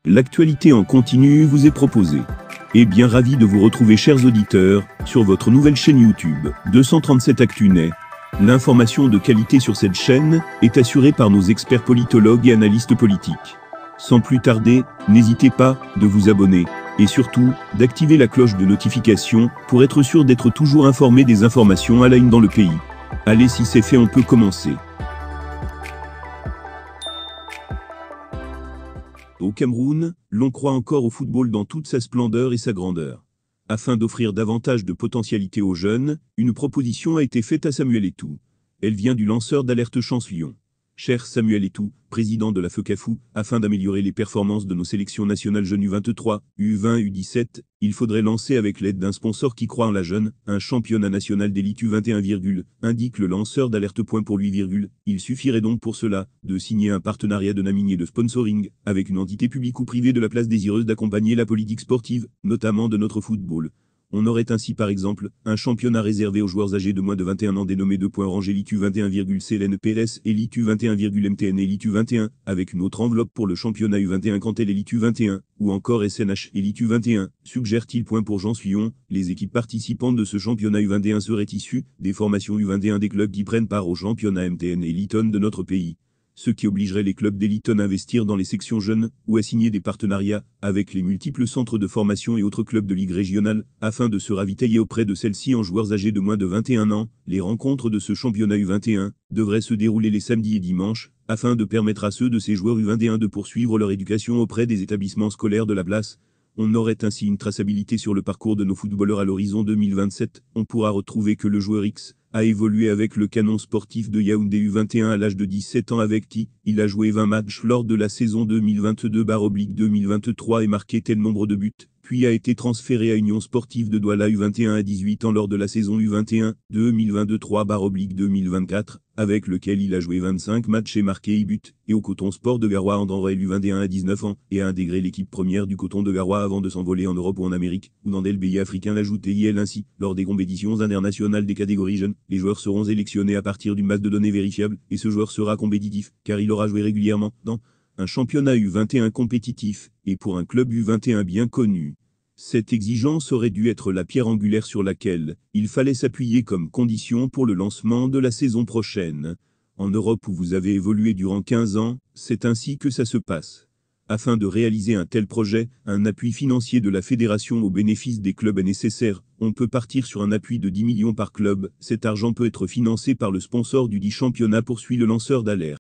L'actualité en continu vous est proposée. Et bien ravi de vous retrouver, chers auditeurs, sur votre nouvelle chaîne YouTube, 237 ActuNet. L'information de qualité sur cette chaîne est assurée par nos experts politologues et analystes politiques. Sans plus tarder, n'hésitez pas de vous abonner et surtout d'activer la cloche de notification pour être sûr d'être toujours informé des informations à la une dans le pays. Allez, si c'est fait, on peut commencer. Au Cameroun, l'on croit encore au football dans toute sa splendeur et sa grandeur. Afin d'offrir davantage de potentialité aux jeunes, une proposition a été faite à Samuel Eto'o. Elle vient du lanceur d'alerte Chance-Lyon. Cher Samuel Eto'o, président de la FECAFOOT, afin d'améliorer les performances de nos sélections nationales jeunes U23, U20, U17, il faudrait lancer avec l'aide d'un sponsor qui croit en la jeune, un championnat national d'élite U21, indique le lanceur d'alerte. Pour lui, il suffirait donc pour cela de signer un partenariat de naming et de sponsoring avec une entité publique ou privée de la place désireuse d'accompagner la politique sportive, notamment de notre football. On aurait ainsi par exemple un championnat réservé aux joueurs âgés de moins de 21 ans dénommé Range Elite U21, CLNPLS, Elite U21, MTN Elite U21, avec une autre enveloppe pour le championnat U21 Cantel Elite U21, ou encore SNH Elite U21, suggère-t-il. Pour Jean Suillon, les équipes participantes de ce championnat U21 seraient issues des formations U21 des clubs qui prennent part au championnat MTN Elite de notre pays. Ce qui obligerait les clubs d'élite à investir dans les sections jeunes ou à signer des partenariats avec les multiples centres de formation et autres clubs de ligue régionale afin de se ravitailler auprès de celles-ci en joueurs âgés de moins de 21 ans. Les rencontres de ce championnat U21 devraient se dérouler les samedis et dimanches afin de permettre à ceux de ces joueurs U21 de poursuivre leur éducation auprès des établissements scolaires de la place. On aurait ainsi une traçabilité sur le parcours de nos footballeurs à l'horizon 2027. On pourra retrouver que le joueur X a évolué avec le Canon sportif de Yaoundé U21 à l'âge de 17 ans avec qui il a joué 20 matchs lors de la saison 2022/2023 et marqué tel nombre de buts, puis a été transféré à Union sportive de Douala U21 à 18 ans lors de la saison U21 2023/2024, avec lequel il a joué 25 matchs et marqué 8 buts, et au Coton Sport de Garoua Andorre U21 à 19 ans, et a intégré l'équipe première du Coton de Garoua avant de s'envoler en Europe ou en Amérique, ou dans des pays africains. L'ajouter IL ainsi, lors des compétitions internationales des catégories jeunes, les joueurs seront sélectionnés à partir d'une base de données vérifiable, et ce joueur sera compétitif, car il aura joué régulièrement dans un championnat U21 compétitif, et pour un club U21 bien connu. Cette exigence aurait dû être la pierre angulaire sur laquelle il fallait s'appuyer comme condition pour le lancement de la saison prochaine. En Europe où vous avez évolué durant 15 ans, c'est ainsi que ça se passe. Afin de réaliser un tel projet, un appui financier de la fédération au bénéfice des clubs est nécessaire. On peut partir sur un appui de 10 millions par club. Cet argent peut être financé par le sponsor du dit championnat, poursuit le lanceur d'alerte.